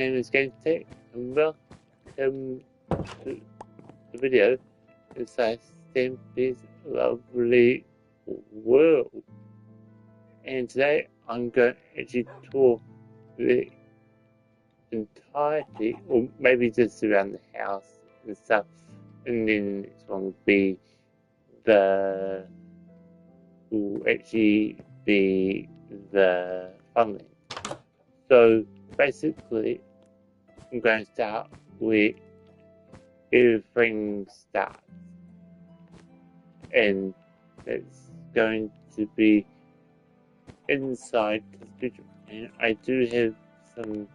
name is GameTech, and welcome to the video inside Stampy's lovely world. And today I'm going to actually tour the entirety, or maybe just around the house and stuff, and then next one will be the farmland. So basically, I'm going to start with everything starts, and it's going to be inside the bedroom. And I do have some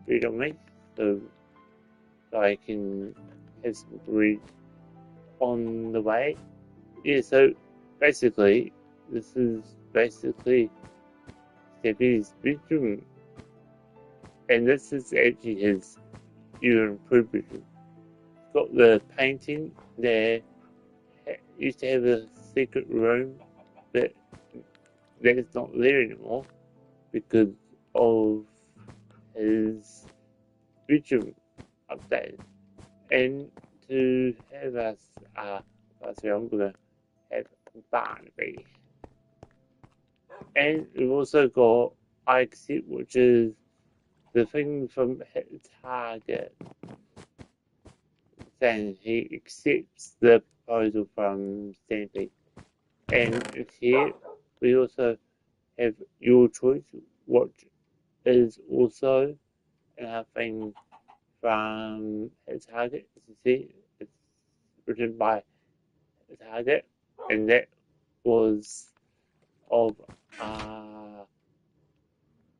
bread on me, so I can have some bread on the way. Yeah, so basically, this is basically Stampy's bedroom, and this is actually his improved bedroom. It's got the painting there. Used to have a secret room, but that's not there anymore because of his bedroom updated. And to have us, I'm gonna have Barnaby. And we've also got I accept, which is the thing from Target, saying he accepts the proposal from Stampy. And here we also have your choice, which is also another thing from Target. As you see, it's written by Target, and that was of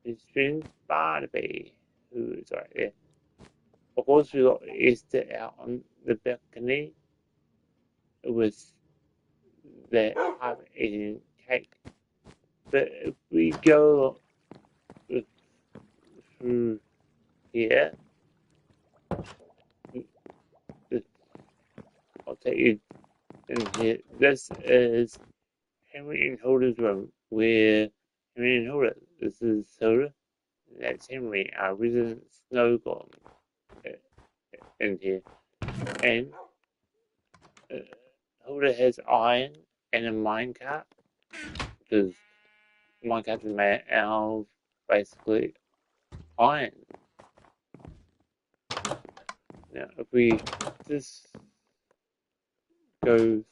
his friend Barnaby, who is right there. Of course, we got Esther out on the balcony with their half-eaten cake. But if we go through here, I'll take you in here. This is Henry and Hilda's room, where Henry and Hilda, this is Hilda, that's Henry, our resident snow golem in here. And Hilda has iron and a minecart, because minecarts are made out of basically iron. Now, if we just go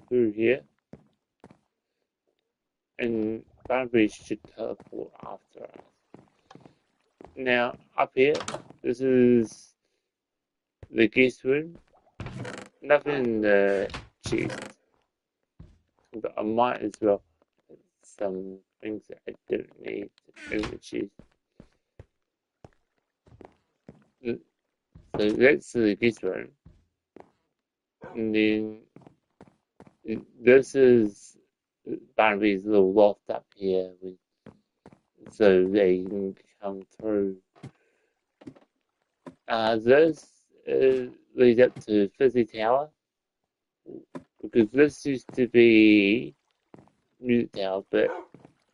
through here, and Barnaby should teleport after us. Now, up here, this is the guest room. Nothing in the chest, but I might as well put some things that I don't need in the chest. So that's the guest room. And then this is Barnaby's little loft up here, so they can come through. This leads up to Fizzy Tower, because this used to be Music Tower, but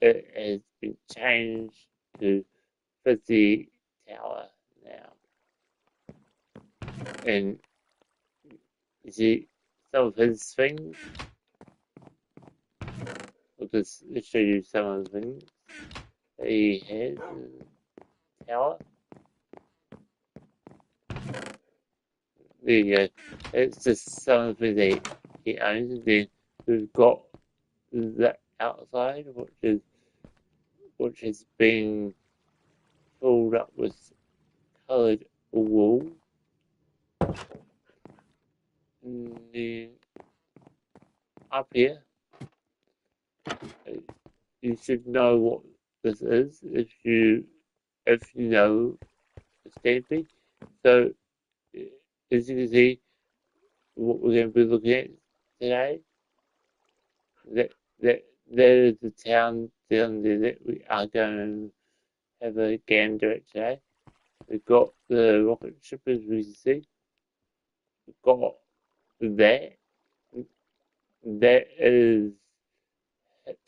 it has been changed to Fizzy Tower now. And you see some of his things. I'll just show you some of the things that he has in the tower. There you go. It's just some of the things that he owns. And then we've got the outside, which has been filled up with coloured wool. And then up here, you should know what this is if you know Stampy. So as you can see, what we're going to be looking at today, that is the town down there that we are going to have a gander at today. We've got the rocket ship, as we can see. We've got that. That is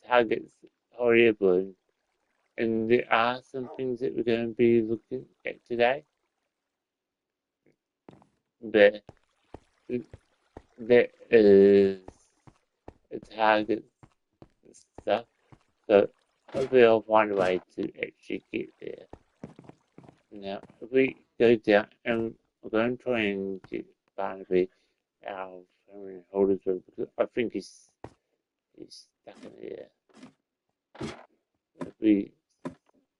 Target's hot air balloon. And there are some things that we're going to be looking at today. but there is a target and stuff. So hopefully I'll find a way to actually get there. Now, if we go down, and we're going to try and get Barnaby out of permanent holders, because I think he's stuck in there. If we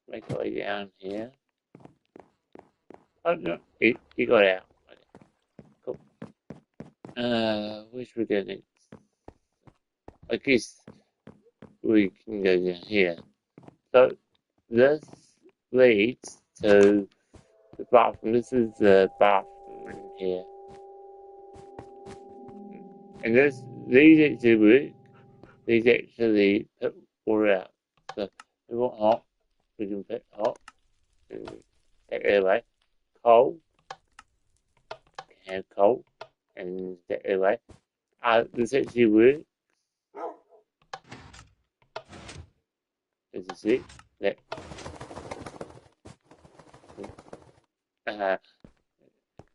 make our way down here. Oh no, he got out. Okay, cool. Where should we go next? I guess we can go down here. So this leads to the bathroom. This is the bathroom in here. And these actually work. These actually put water out. So if we want hot, we can put hot and take it away. Cold, can have cold and take it away. This actually works. As you see, that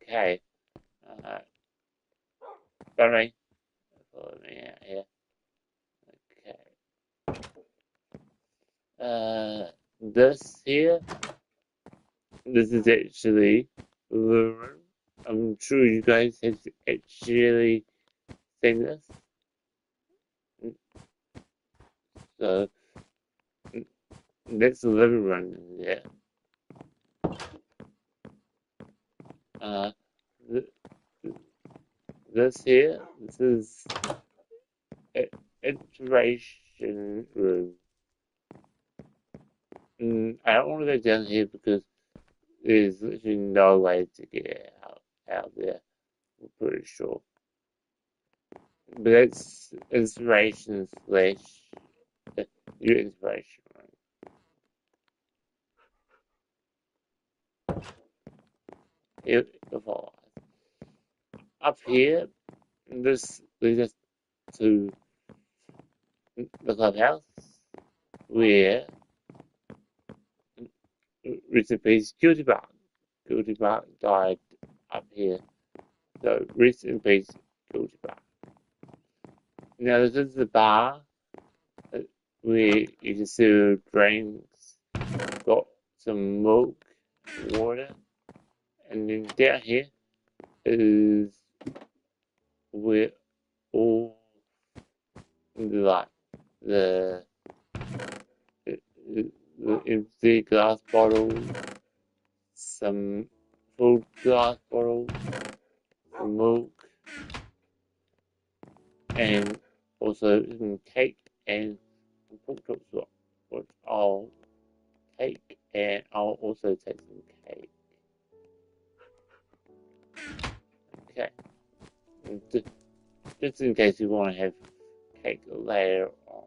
okay. Sorry, follow me out here. Okay. This here, this is actually the room. I'm sure you guys have actually seen this. So that's the living room in there. This here, this is iteration room. I don't want to go down here because there's literally no way to get out there. I'm pretty sure. But that's inspiration slash your inspiration room. It evolves. Up here, this leads us to the clubhouse where recently Guilty Bark died up here. So rest in peace, Guilty Bark. Now this is the bar where you can see drinks, got some milk, water, and then down here is where all the empty glass bottles, some full glass bottles, some milk, and also some cake and some pork chops, which I'll take, and I'll also take some cake. Okay, just in case you want to have cake later on,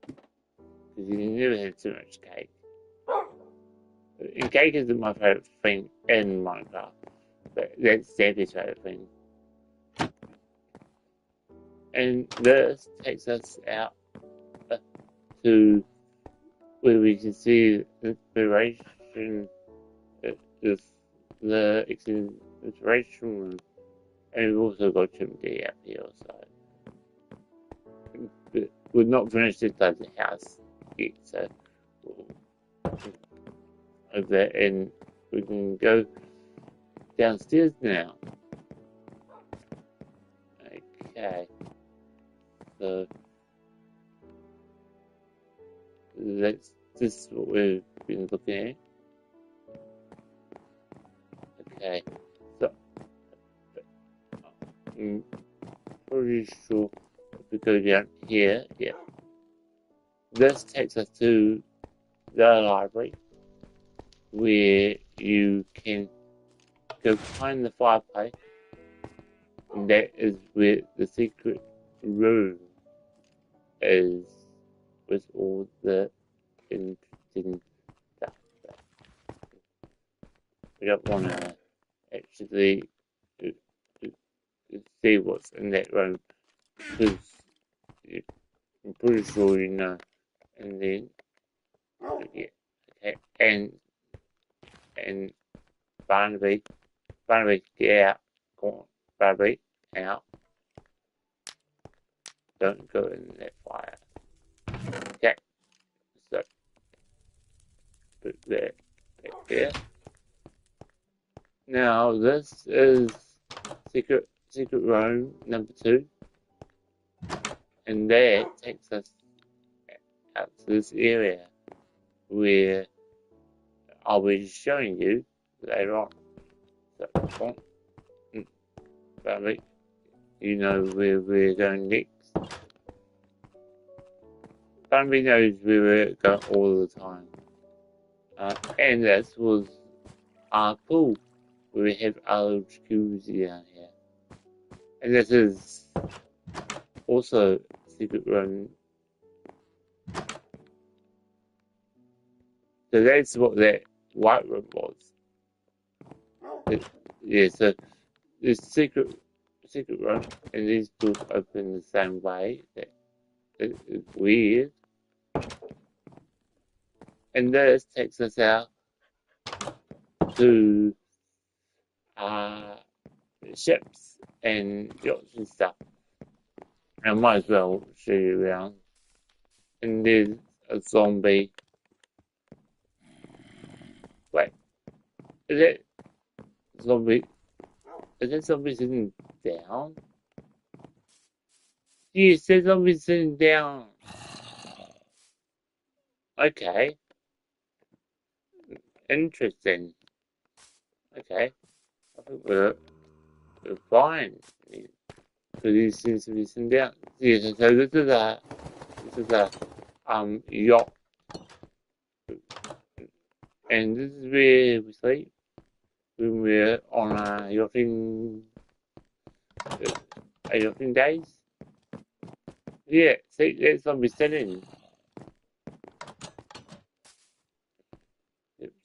because you can never have too much cake. And cake isn't my favourite thing in Minecraft, but that's Stampy's favourite thing. And this takes us out to where we can see the inspiration, the inspiration room, and we've also got Chimney up here also. But we've not finished this side of the house yet, so over there, and we can go downstairs now. Okay, so this is what we've been looking at. Okay, so I'm pretty sure if we go down here, yeah, this takes us to the library where you can go behind the fireplace, and that is where the secret room is, with all the interesting stuff. We don't want to actually see what's in that room, because I'm pretty sure you know. And then, yeah, okay, and Barnaby, get out, Go on, Bradley, out. Don't go in that fire. Okay, so put that back there. Now this is secret room number 2, and that takes us out to this area where I'll be showing you later on. So, come on, Bradley, you know where we're going next. Bambi knows we were going all the time. And this was our pool. We have our jacuzzi down here. And this is also secret room. So that's what that white room was. Yeah, so this secret room, and these doors open the same way. It's weird. And this takes us out to ships and yachts and stuff. I might as well show you around. And there's a zombie. Wait, is that zombie? Is that zombie sitting down? Yes, that zombie sitting down. Okay. Interesting. Okay. I think we're fine. Because he seems to be sitting down. Yeah, so this is a yacht. And this is where we sleep when we're on a yachting days. Yeah, see, that's zombie sitting.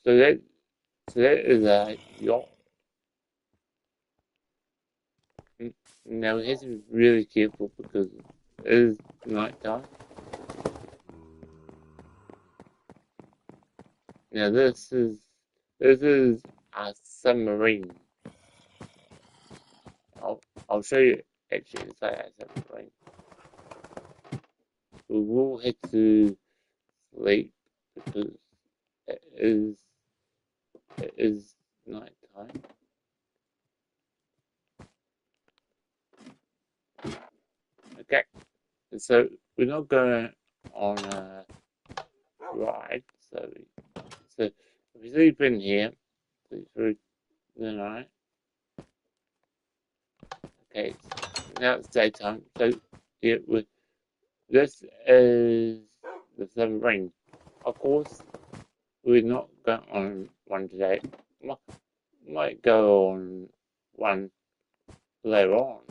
So that is a yacht. Now we have to be really careful because it is night time. Now this is a submarine. I'll show you actually inside a submarine. We will have to sleep because it is night time. Okay, so we're not going on a ride, so if we sleep in here, sleep through the night. Okay, now it's daytime, so yeah, this is the submarine. Of course, we're not going on one today. Might go on one later on.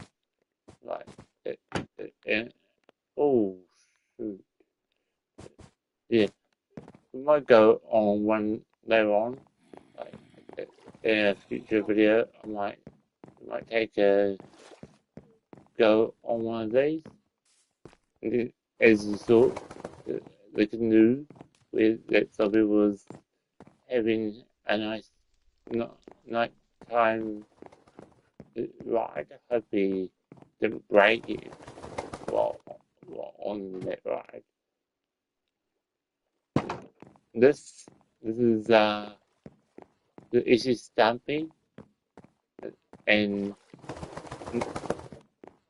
Like, oh, shoot. Yeah, we might go on one later on. Like, in a future video, I might take a go on one of these. As you saw, the canoe where that zombie was having a nice nighttime ride. I hope he didn't break it while on that ride. This is the issue Stampy, and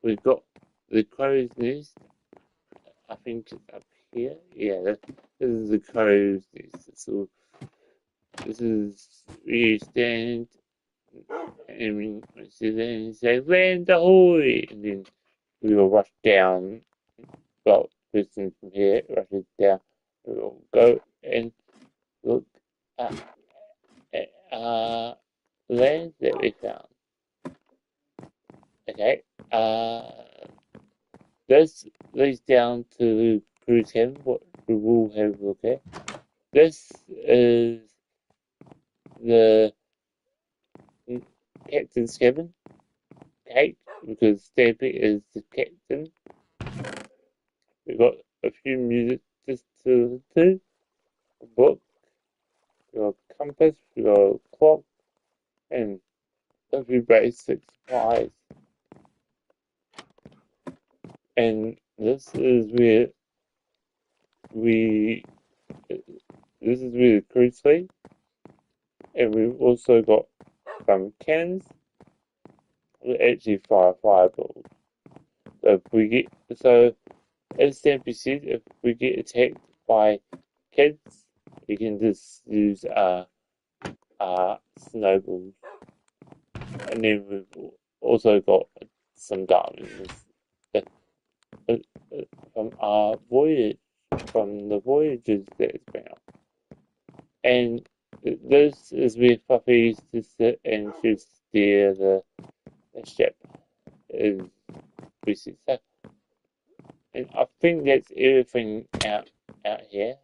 we've got the crow's nest. I think it's up here. Yeah, this is the crow's nest. So this is where you stand and we sit there and say, "Land ahoy!" And then we will rush down. Well, person from here rushes down. We will go and look at land that we found. Okay. This leads down to the cruise cabin. What we will have a look at. This is the captain's cabin. Okay, because Stampy is the captain. We've got a few music just to listen to. A book. We've got a compass. We've got a clock. And a few basic supplies. And this is where we the cruise fleet, and we've also got some cannons that actually fire fireballs. So as Stampy said, if we get attacked by kids, we can just use snowballs. And then we've also got some diamonds uh, uh, from our voyage, from the voyages that it's been on. And this is where Fluffy used to sit and should steer the ship. Is basically so. And I think that's everything out here.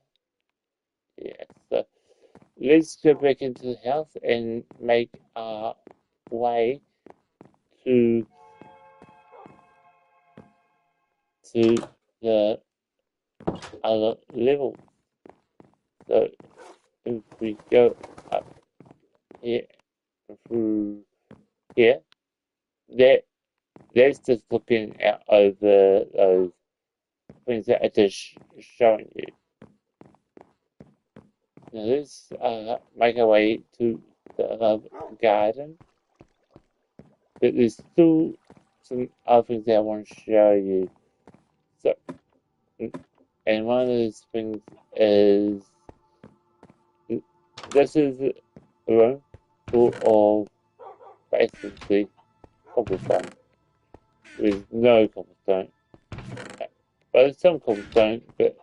Yeah. So let's go back into the house and make our way to the other level. So if we go up here through here, that's just looking out over those things that I just showing you. Now let's make our way to the garden. But there's still some other things that I want to show you. So, and one of those things is this is a room full of basically cobblestone. There's no cobblestone, but there's some cobblestone, but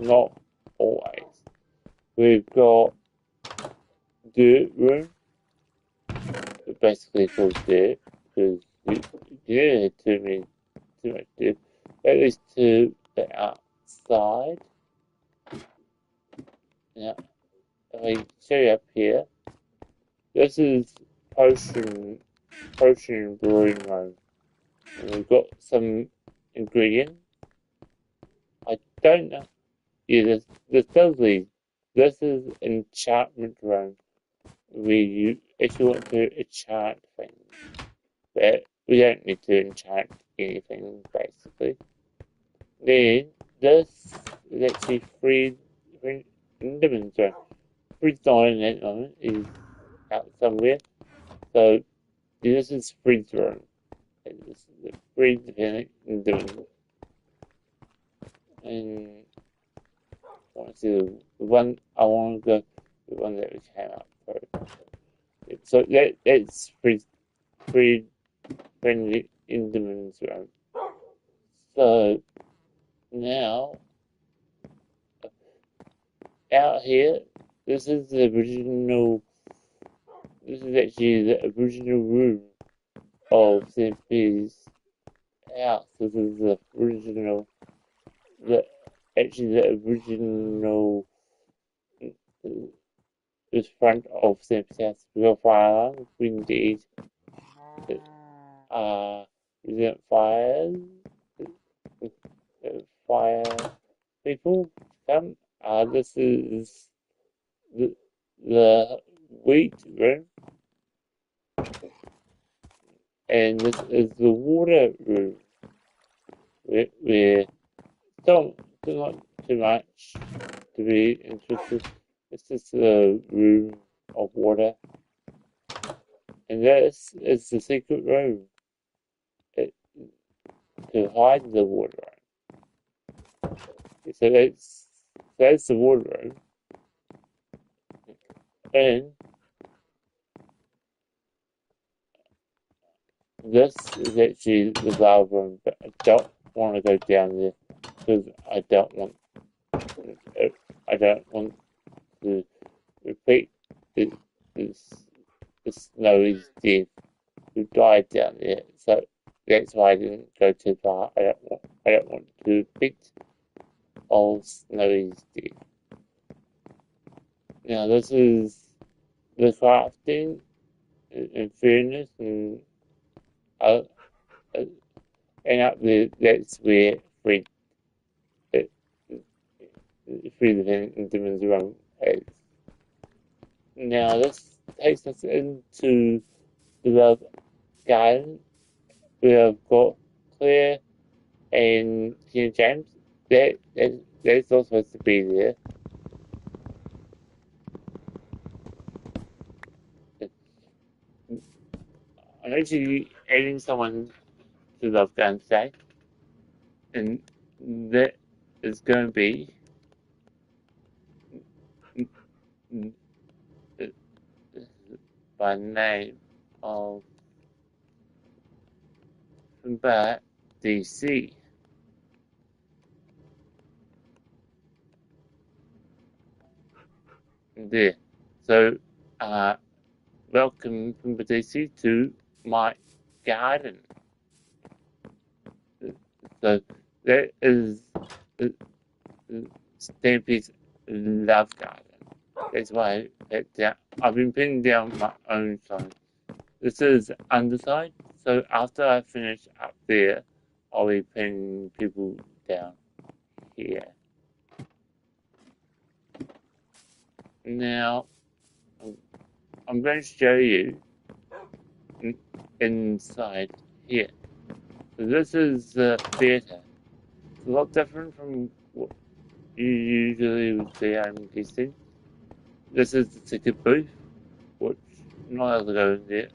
not always. We've got dirt room, but basically called dirt because you don't have too much dirt. At least to the outside. Now, if I show you up here, this is potion brewing room. And we've got some ingredients. I don't know. Yeah, there's totally. This is enchantment room. We actually want to enchant things, but we don't need to enchant anything basically. Then this is actually free Enderman zone. Free zone at the moment is out somewhere. So this is free zone. This is the free dependent Enderman. And I want to see the one I want to go the one that we came up for. So that's free friendly Enderman zone. So now out here, this is the original. This is actually the original room of Stampy's house. This is the original. The original. The front of Stampy's house. We got fire alarm. We indeed resident fires. Fire people come. This is the wheat room, and this is the water room. We're don't not too much to be interested. It's just the room of water, and this is the secret room to hide the water room. So that's the water room, and this is actually the lava room, but I don't want to go down there because I don't want to repeat this Snowy's death who died down there. So that's why I didn't go too far. I don't want to repeat old Snowy's death. Now this is the crafting in fairness uh, and up there that's where uh, Fred and Demons Run is. Now this takes us into Love Garden. We have got Claire and Tina James. They're not supposed to be there. I'm actually adding someone to Love Garden today, and that is going to be by name of But DC. There. So, welcome from DC to my garden. So, that is Stampy's love garden. That's why I've been pinning down my own sign. This is underside, so after I finish up there, I'll be pinning people down here. Now, I'm going to show you inside here. So this is the theatre. It's a lot different from what you usually would see, I'm guessing. This is the ticket booth, which I'm not able to go in there.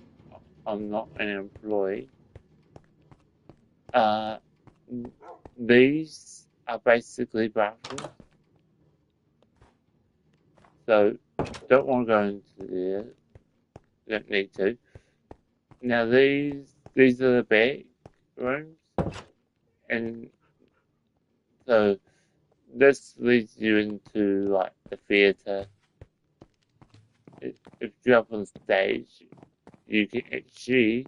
I'm not an employee. These are basically bathrooms. So don't want to go into there. Don't need to. Now these are the back rooms, and so this leads you into like the theatre. If you're up on stage, you can actually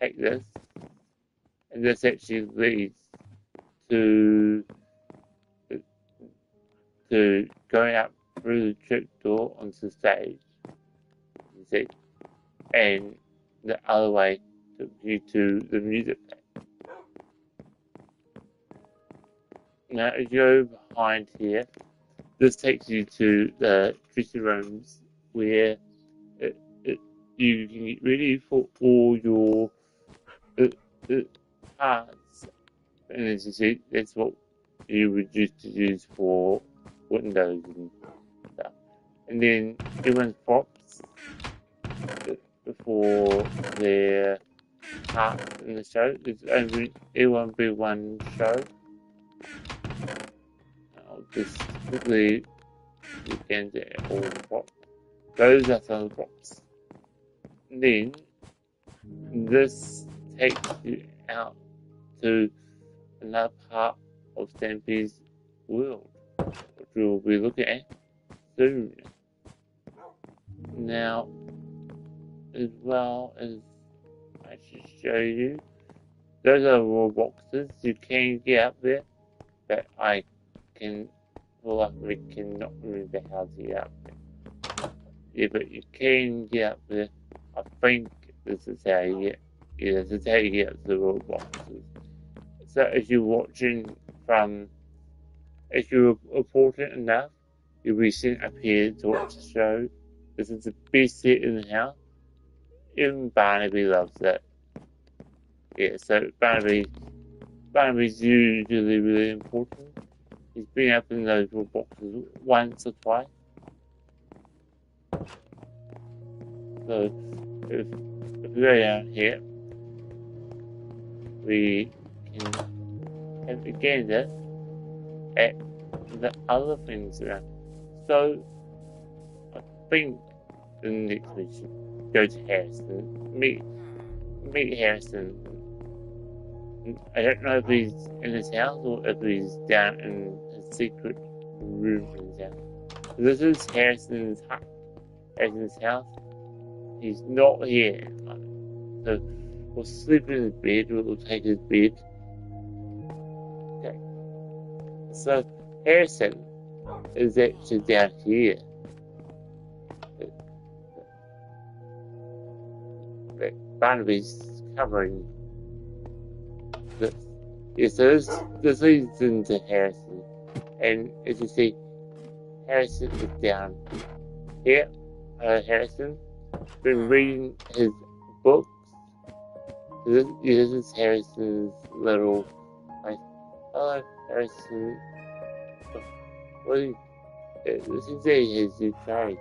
take this, and this actually leads to going up through the trip door onto the stage. You see, and the other way took you to the music pit. Now, if you go behind here, this takes you to the dressing rooms where you can get ready for all your parts. And as you see, that's what you would used to use for windows and stuff. And then everyone's props for their parts in the show. There's only everyone be one show. I'll just quickly look at all the props. Those are some of the props. And then this takes you out to another part of Stampy's world, which we'll be looking at soon. Now, as well as I should show you, those are raw boxes you can get up there, but I can, well, I cannot remember how to get up there. Yeah, but you can get up there. I think this is how you get. Yeah, this is how you get up to the raw boxes. So if you're watching from, if you're important enough, you'll be sent up here to watch the show. This is the best set in the house. Even Barnaby loves it. Yeah, so Barnaby's usually really important. He's been up in those little boxes once or twice. So if we go down here, we can have a gander at the other things around. So I think the next we should go to Harrison, meet Harrison. I don't know if he's in his house or if he's down in his secret room in his house. So this is Harrison's house. He's not here. So we'll sleep in his bed, we'll take his bed. Okay. So Harrison is actually down here. Barnaby's covering this. Yeah, so this leads into Harrison. And as you see, Harrison is down here. Harrison been reading his books. This is Harrison's little place. Hello, Harrison. What do you, this is his new trade.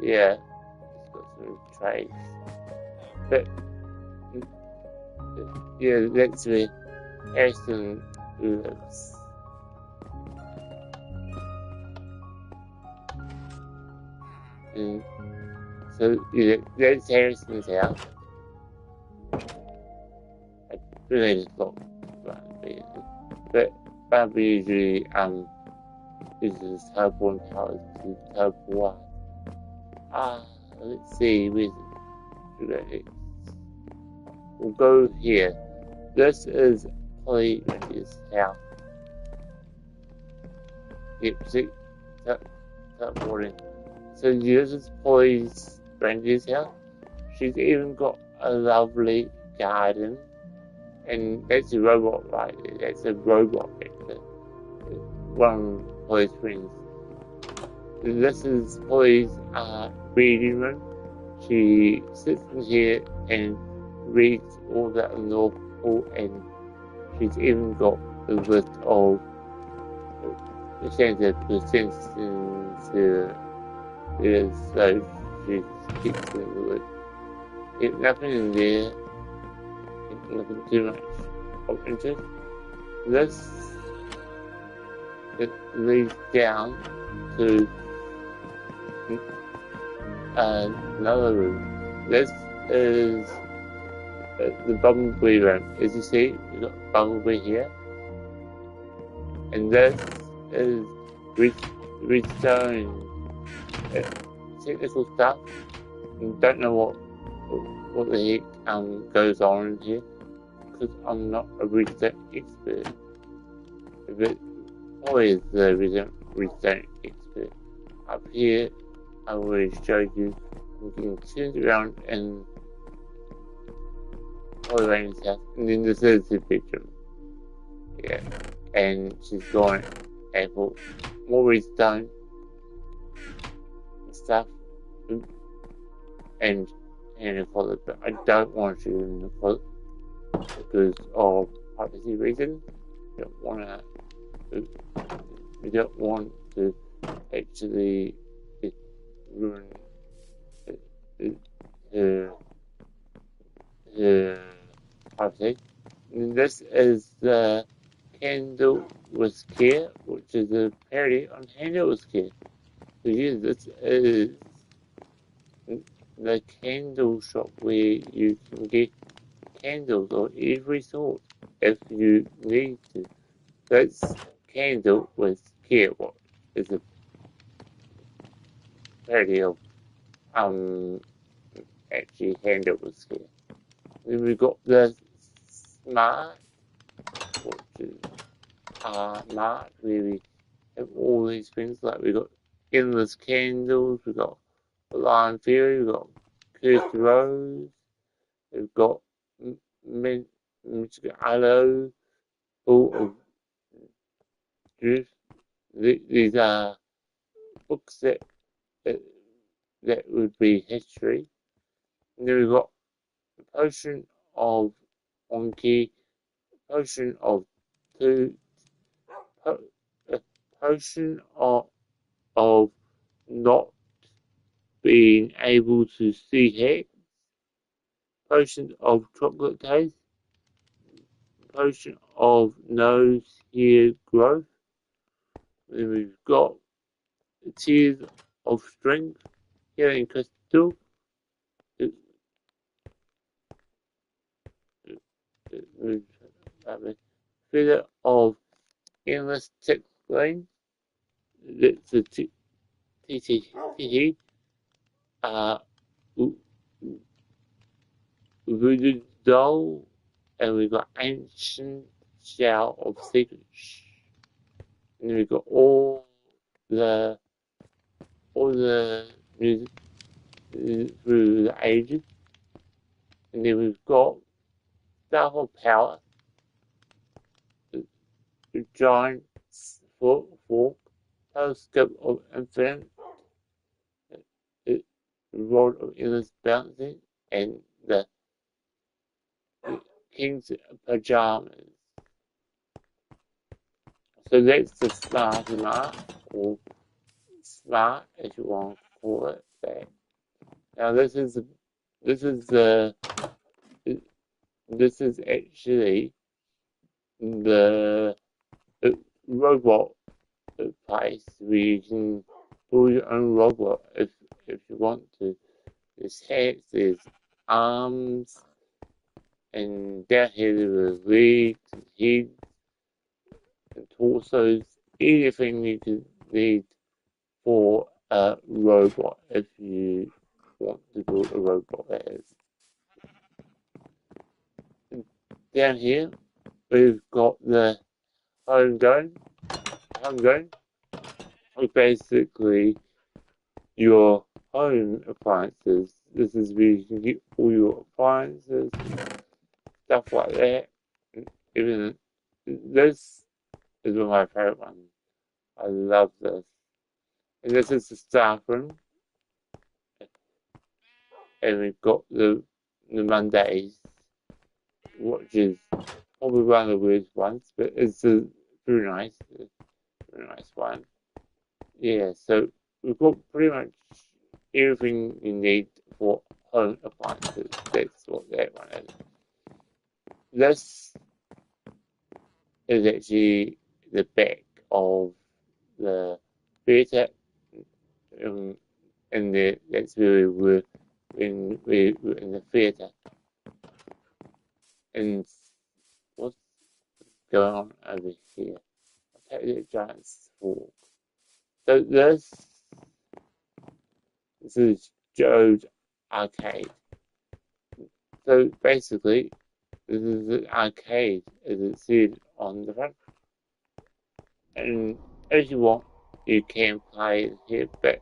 Yeah, he's got some trades. But, yeah, that's where Harrison lives. And so, yeah, that's Harrison's house. I really just got Barbie. But Barbie usually, uses her born powers to teleport. Let's see, we'll go here. This is Polly Randy's house. Yep, see, teleporting. So this is Polly Randy's house. She's even got a lovely garden. And that's a robot right there. That's a robot right there. One of Polly's friends. This is Polly's reading room. She sits in here and reads all that novel, and she's even got a list of percentages so she keeps in the list. If nothing in there, nothing too much of interest. This it leads down to another room. This is the Bumblebee room. As you see, we've got Bumblebee here. And this is redstone technical stuff. Don't know what the heck goes on in here, because I'm not a redstone expert. But always the redstone expert. Up here, I already showed you. We can turn around and all around his house, and then this is the bedroom. Yeah, and she's going apple, more redstone and stuff, and in the closet, but I don't want you in the closet because of privacy reasons. We don't want to actually ruin privacy. And this is the Candle with Care, which is a parody on Handle with Care. So yeah, this is the candle shop where you can get candles of every sort if you need to. That's Candle with Care, what is a parody of actually Handle with Care. Then we've got the Smart, which is Smart, where we have all these things, like we've got endless candles, we've got Lion Fairy, we've got Cursed Rose, we've got Magic Aloe, full of juice. These are books that would be history. And then we've got a potion of Monkey, potion of two, a potion of not being able to see heck, potion of chocolate taste, potion of nose hair growth. Then we've got tears of strength, healing crystal, feather of endless tickling. That's a TT voodoo doll, and we've got ancient shell of secrets. And then we've got all the music through the ages. And then we've got Staff of Power, the giant fork, telescope of infinite, rod of endless bouncing, and the king's pajamas. So that's the smarty mark, or smart, if you want to call it that. Now this is the this is actually the robot place where you can build your own robot if you want to. There's heads, there's arms, and down here there's legs, and heads, and torsos, anything you could need for a robot if you want to build a robot, that is. And down here we've got the home zone. Home zone is basically your home appliances. This is where you can get all your appliances, stuff like that. Even this is one of my favorite ones. I love this. And this is the staff room. And we've got the Mondays, which is probably one of the worst ones, but it's a very nice one. Yeah, so we've got pretty much everything you need for home appliances. That's what that one is. This is actually the back of the theatre, and that's where we were when we were in the theatre. And what's going on over here? I'll take the giant's walk. So this is Joe's arcade. So basically, this is an arcade, as it said on the front. And if you want, you can play here, but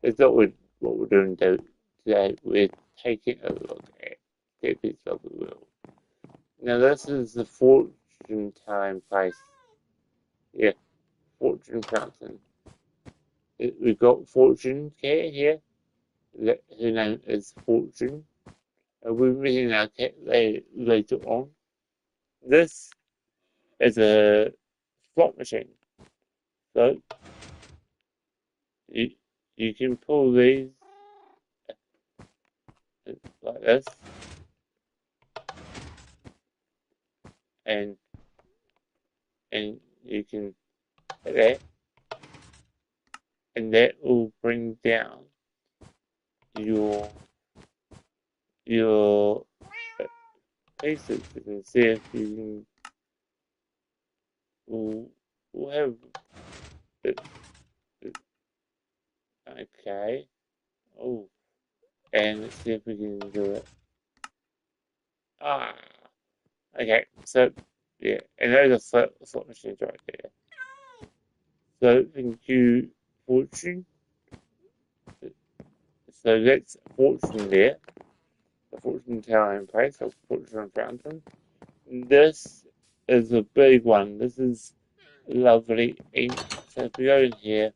it's not what we're doing today. We're taking a look at that piece of the world. Now this is the fortune telling place. Yeah, fortune fountain. We've got Fortune cat here. Her name is Fortune. We're meeting our cat later on. This is a slot machine. So you you can pull these like this, and you can hit that, and that will bring down your pieces. You can see if you can. We'll have it. Okay. Oh, and let's see if we can do it. Ah. Okay. So yeah, and there's a slot machines right there. So thank you, Fortune. So that's Fortune there. The Fortune Tower in place, so Fortune Fountain. This is a big one. This is lovely ink. So if we go in here,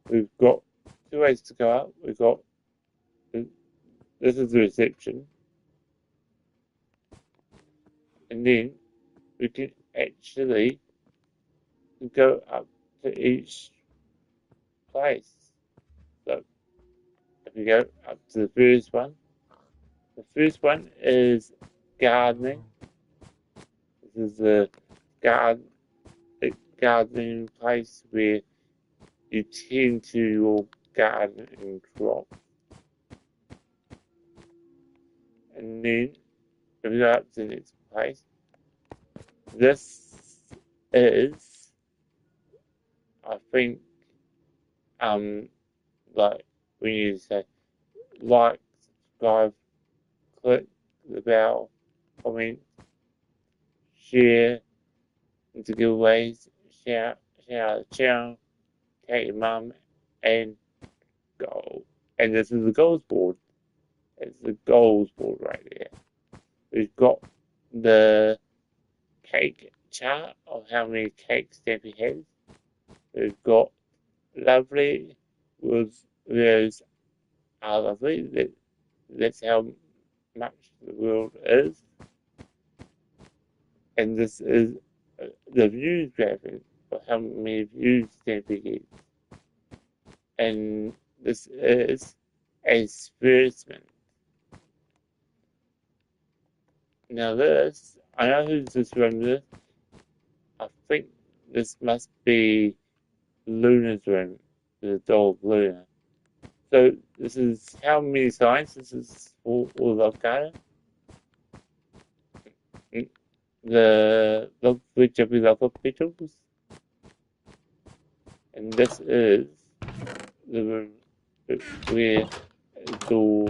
we've got two ways to go up. We've got this is the reception, and then we can actually go up to each place. So if we go up to the first one is gardening. This is the gardening place where you tend to your garden and crops. And then if we go up to the next place, this is, I think, like when you say like, subscribe, click the bell, comment, share into giveaways, share the channel, tag your mum, and go. And this is the goals board. It's the goals board right there. We've got the cake chart of how many cakes Stampy has. We've got lovely those are lovely. That's how much the world is. And this is the views graphic of how many views Stampy gets. And this is a experiment. Now this, I know who's this from this. I think this must be Luna's room, the dog Luna. So this is how many signs this is all I've got. The love which we love of Beatles. And this is the room where it's all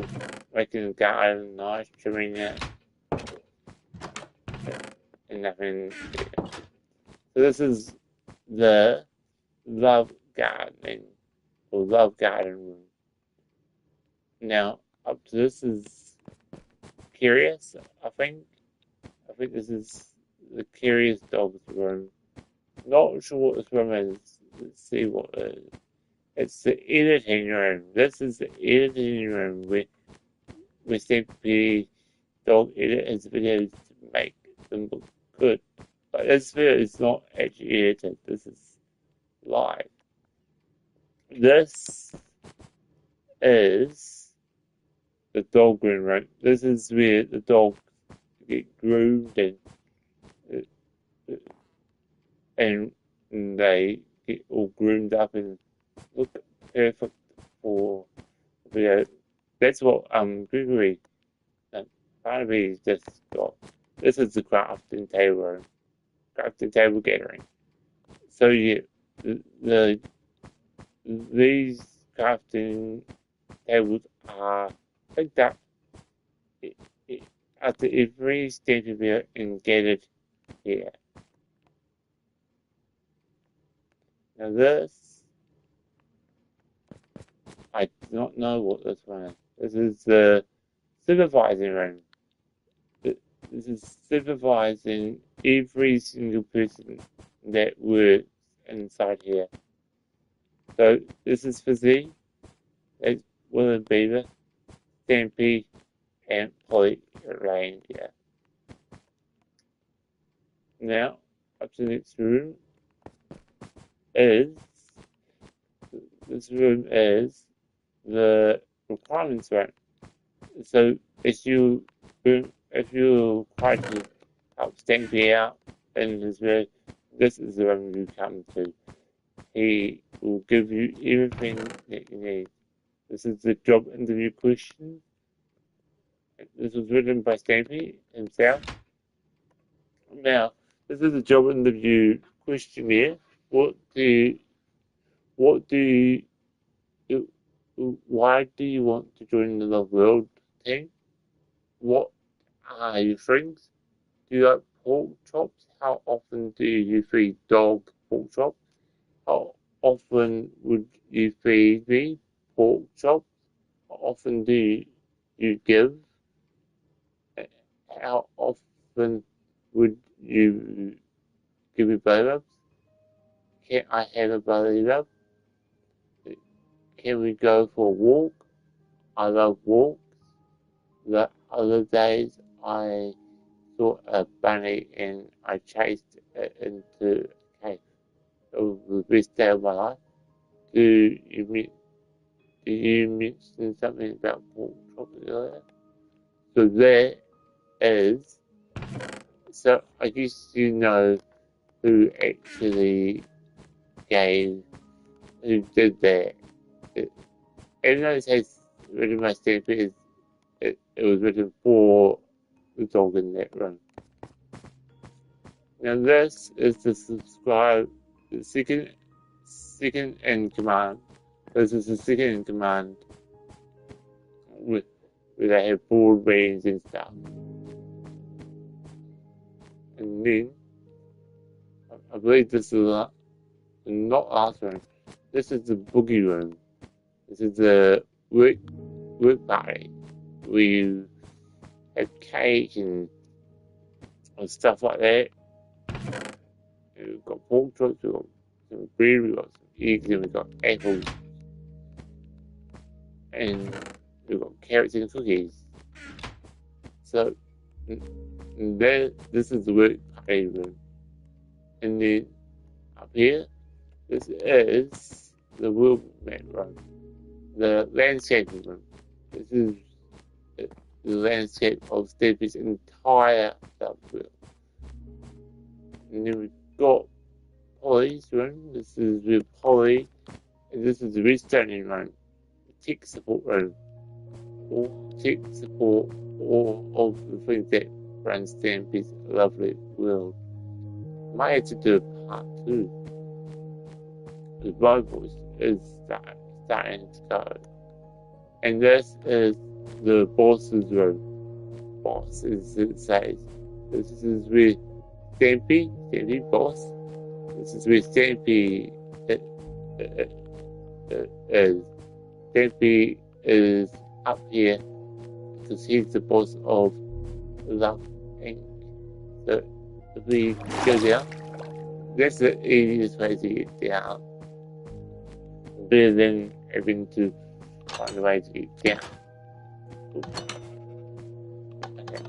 making the garden nice, trimming it, and nothing. So this is the love gardening or love garden room. Now up to this is curious. I think this is the curious dog's room. Not sure what this room is. Let's see what it is. It's the editing room. This is the editing room where Stampy dog edit his videos to make them look good. But this video is not actually edited. This is live. This is the dog groom room. This is where the dogs get groomed and they get all groomed up and look perfect for the video. That's what Gregory Barnaby just got. This is the crafting table gathering. So yeah, these crafting tables are picked up after every stage of it and gathered here. Now this, I do not know what this one is. This is the supervising room. This is supervising every single person that works inside here. So this is for Z, that's William Beaver, Stampy, and Polly Reindeer. Now, up to the next room is, this room is the requirements room. So if you try to help Stampy out in his room, this is the room you come to. He will give you everything that you need. This is the job interview question. This was written by Stampy himself. Now, this is the job interview questionnaire. Why do you want to join the Love World team? What are your friends? Do you like pork chops? How often do you feed dog pork chops? How often would you feed me pork chops? How often do you give? How often would you give me belly rubs? Can I have a belly rub? Can we go for a walk? I love walks. The other days I saw a bunny and I chased it into a cave. It was the best day of my life. Do you mention something about pork chops earlier? So there is. So I guess you know who actually who did that. Even though it says written by Stanford, it was written for the dog in that room. Now this is the second in command. This is the second in command where they have board meetings and stuff. And then I believe this is not last room. This is the boogie room. This is the work party where you have cake and stuff like that. We've got pork chops, we've got some bread, we've got some eggs, and we've got apples. And we've got carrots and cookies. So there, this is the work party room. And then up here, this is the world map room, the landscaping room. This is the landscape of Stampy's entire subworld. And then we've got Polly's room. This is with Polly, and this is the restoning room, the tech support room. All tech support all of the things that run Stampy's lovely world. Might have to do a part 2. The my voice is starting to go. And this is the boss's room. Boss is it says. This is where Stampy boss. This is where Stampy is. Stampy is up here because he's the boss of Love Inc. So if we go down, that's the easiest way to get down. Better than having to find a way to get down. Okay.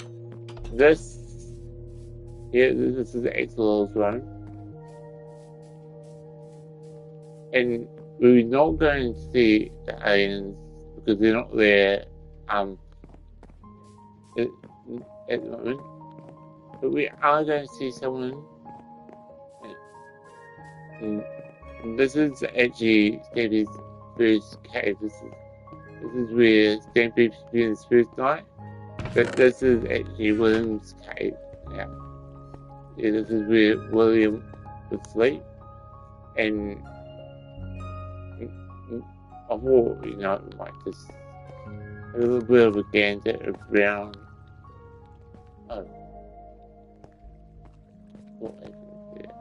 This is the Excel's run. And we're not going to see the aliens because they're not there at the moment. But we are going to see someone. And this is actually Stampy's first cave. This is where Stampy spent his first night. But this is actually William's cave now. Yeah, this is where William would sleep. And I thought, you know, it might just a little bit of a gander around. Oh. What happened there?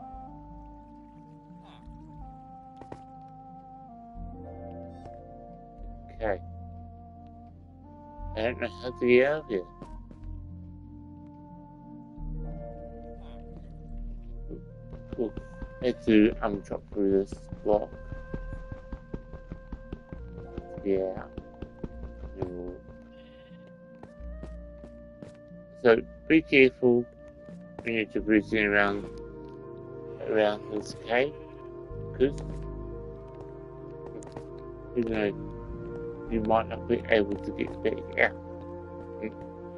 Okay. I don't know how to get out of here. We'll have to chop through this block. Yeah. No. So be careful when you're traversing around this cave, because you know you might not be able to get back out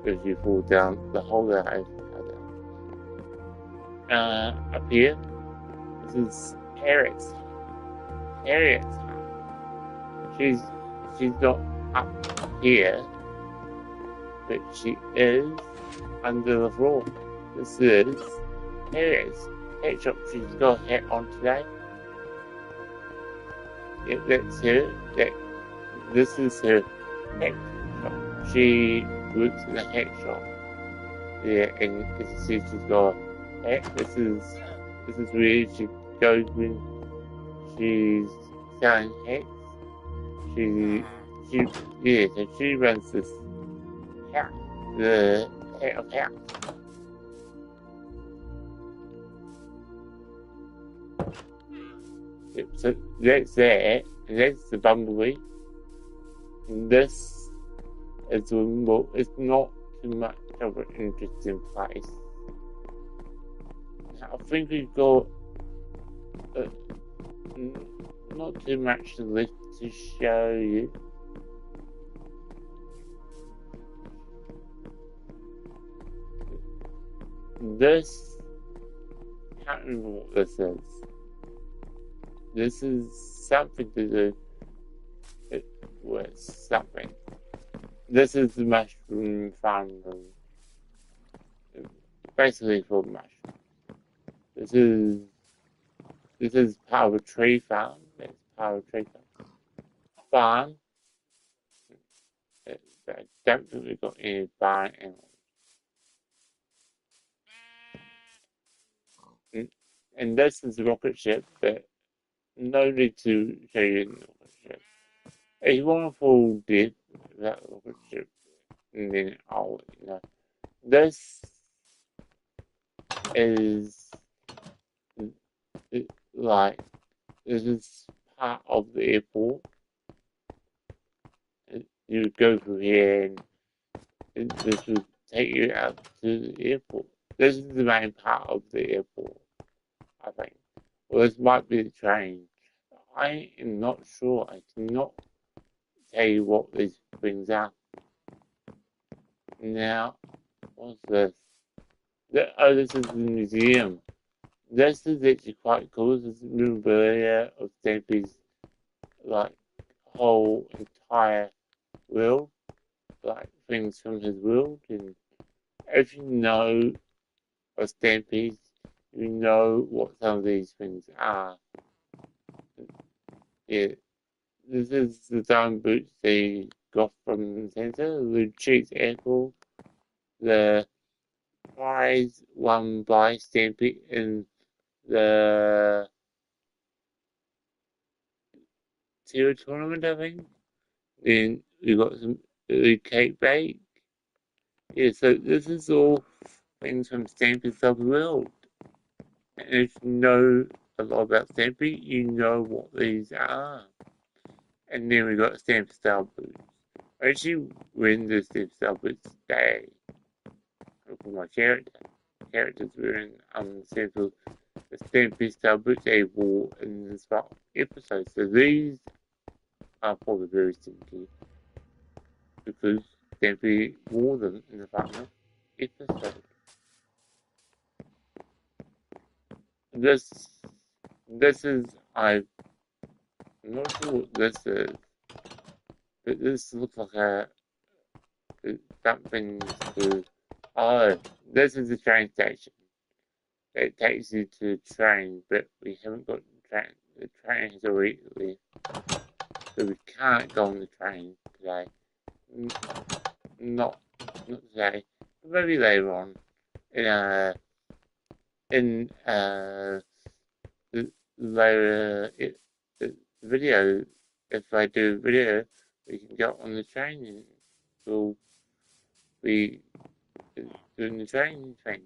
if you fall down the hole that I fell down. Up here, this is Harriet's house. She's not up here, but she is under the floor. This is Harriet's hat shop. She's got a hat on today. Yep, that's her. This is her hat shop. She works in a hat shop. Yeah, and as you see, she's got a hat. This is where she goes when she's selling hats. She runs this house, the head of house. Yep, so that's that, and that's the bumblebee. And this is it's not too much of an interesting place. Now, I think we've got not too much left to show you. This, I can't remember what this is. This is something to do with something. This is the mushroom farm room. Basically for mushrooms. This is part of a tree farm. That's part of a tree farm. I don't think we've got any barn animals. And this is the rocket ship, but no need to show you the rocket ship. If you want to fall dead without the rocket ship, then I'll let you know. This is this is part of the airport. You go through here, and this will take you out to the airport. This is the main part of the airport, I think. Well, this might be the train. I am not sure. I cannot tell you what these things are. Now, what's this? Oh, this is the museum. This is actually quite cool. This is memorabilia of Stampy's like whole entire world, like things from his world. And if you know of Stampy's, you know what some of these things are. Yeah, this is the diamond boots they got from Santa, the cheese apple, the prize won by Stampy in the tier tournament, I think. Then we got some the cake bake. Yeah, so this is all things from Stampy's world. And if you know a lot about Stampy, you know what these are. And then we got Stampy style boots. I actually win the Stampy style boots today. For my characters wearing Stampy the Stampy style boots they wore in this episode. So these are probably very stinky because Stampy wore them in the final episode. This is I'm not sure what this is, but this looks like something to this is the train station. It takes you to the train, but we haven't got the train. The train has already left, so we can't go on the train today. Not today. Maybe later on in later video. If I do video, we can go on the train and we'll be doing the train thing.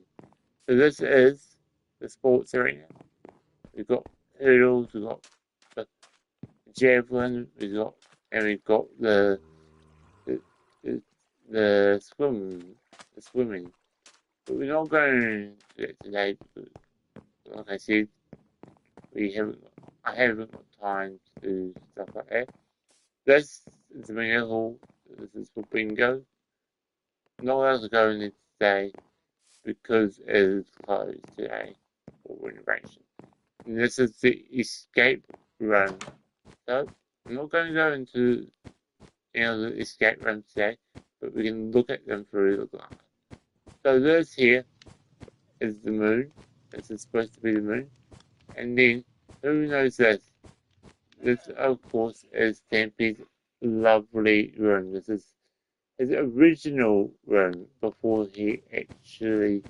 So this is the sports arena. We've got hurdles, we've got the javelin, we've got the the swimming. But we're not going to it today because, like I said, I haven't got time to do stuff like that. This is the bingo hall. This is for bingo. Not allowed to go in it today because it is closed today for renovation. And this is the escape room. So I'm not going to go into the escape room today, but we can look at them through the glass. So this here is the moon. This is supposed to be the moon. And then who knows this? This of course is Stampy's lovely room. This is his original room before he actually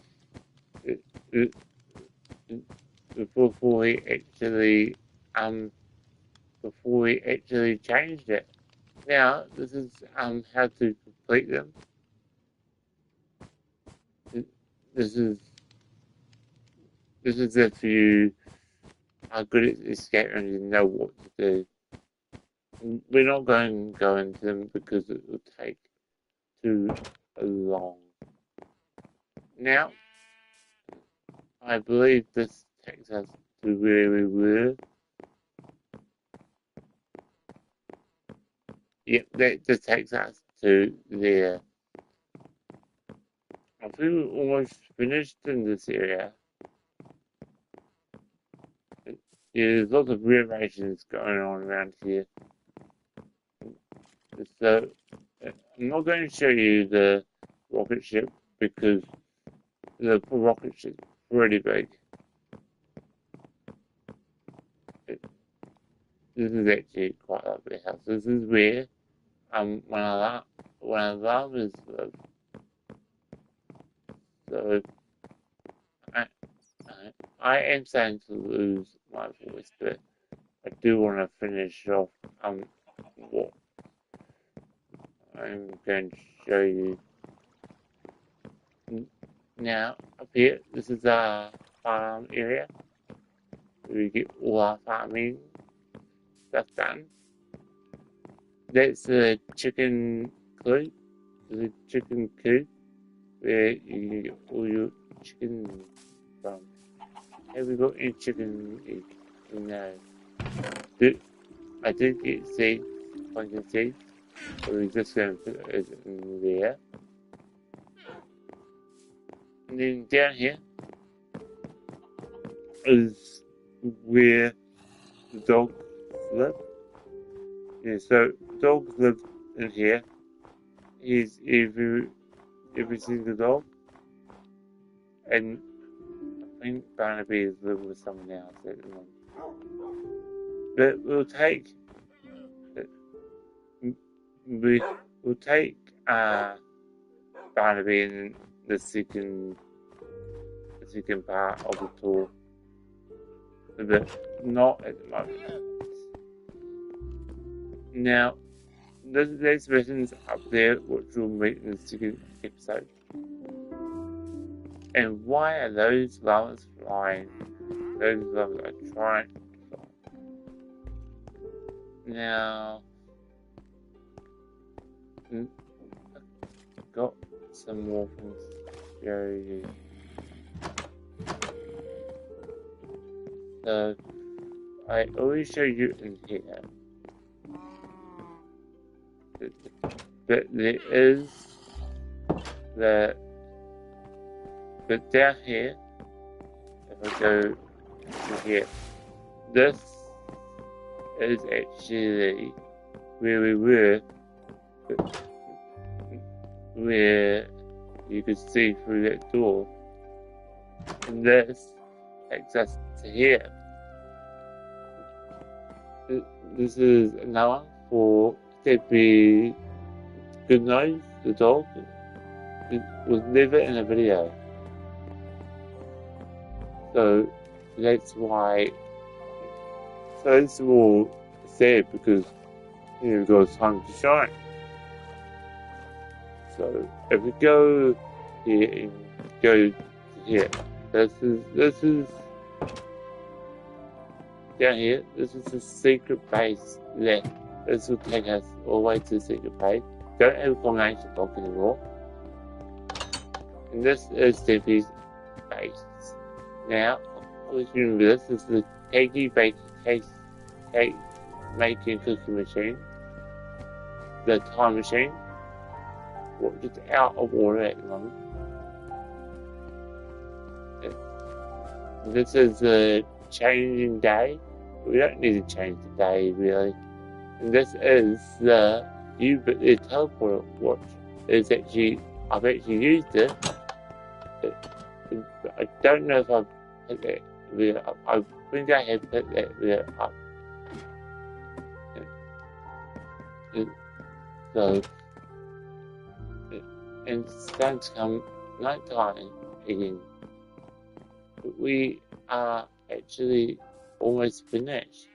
before he actually changed it. Now this is how to complete them. This is if you are good at escape and you know what to do. We're not going to go into them because it will take too long. Now, I believe this takes us to where we were. Yep, that just takes us to there. I think we're almost finished in this area. Yeah, there's lots of renovations going on around here. So, I'm not going to show you the rocket ship because the rocket ship's pretty big. This is actually quite a lovely house. This is where one of the others live. So I am starting to lose my voice, but I do want to finish off what I'm going to show you. Now up here, this is our farm area. We get all our farming stuff done. That's the chicken coop, there's a chicken coop where you can get all your chicken from. Have we got any chicken egg? No. I did get seeds, pumpkin seeds, so we're just going to put it in there. And then down here is where the dogs live. Yeah, so dogs live in here. Here's every single dog. And I think Barnaby is living with someone else at the moment. But we'll take Barnaby in the second part of the tour. But not at the moment. Now, there's missions up there which we'll meet in the second episode. And why are those llamas flying? Those llamas are trying to fly. Now, I've got some more things to show you. So, I always show you in here. But there is but down here, if I go to here, this is actually where we were, where you could see through that door, and this takes us to here. This is another one for Stampy Goodnose, the dog. It was never in a video. So that's why. So it's all sad because we've got time to shine. So if we go here and go to here, this is down here. This is the secret base there. This will take us all the way to the secret base. Don't have a combination block anymore. And this is Stampy's base. Now, always remember this is the cake making cookie machine. The time machine. Which is out of order at the moment. This is the changing day. We don't need to change the day really. And this is the teleporter watch. It's actually, I've actually used it. I don't know if I've put that video up. I think I have put that video up. So, and it's starting to come night time again. We are actually almost finished.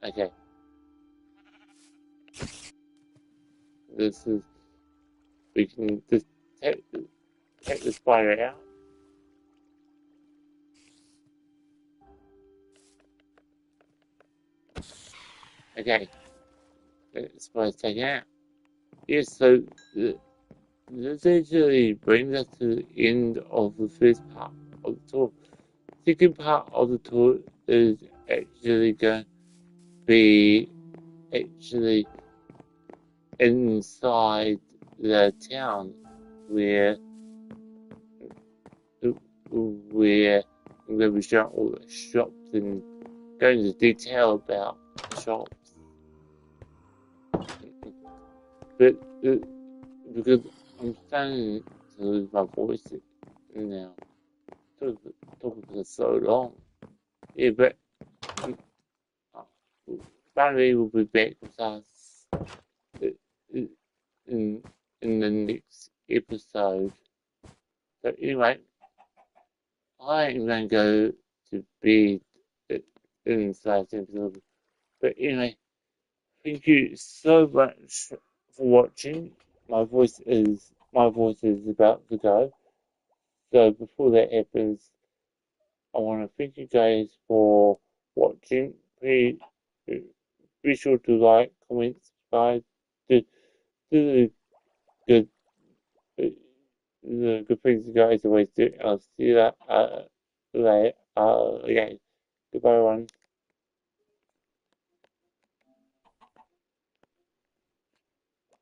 Okay. This is, we can just take the spider out. Okay. The spider's taken out. Yes, so this actually brings us to the end of the first part of the tour. Second part of the tour is actually going to be actually inside the town where I'm going to be showing all the shops and going into detail about the shops. But because I'm starting to lose my voice now, talking for so long. Yeah, but Barry will be back with us in the next episode. So anyway, I am going to go to bed in this last episode. But anyway, thank you so much for watching. My voice is about to go. So before that happens, I want to thank you guys for watching. Be, be sure to like, comment, subscribe, do, do the good, the good things you guys always do. I'll see you that later. Again. Goodbye, everyone.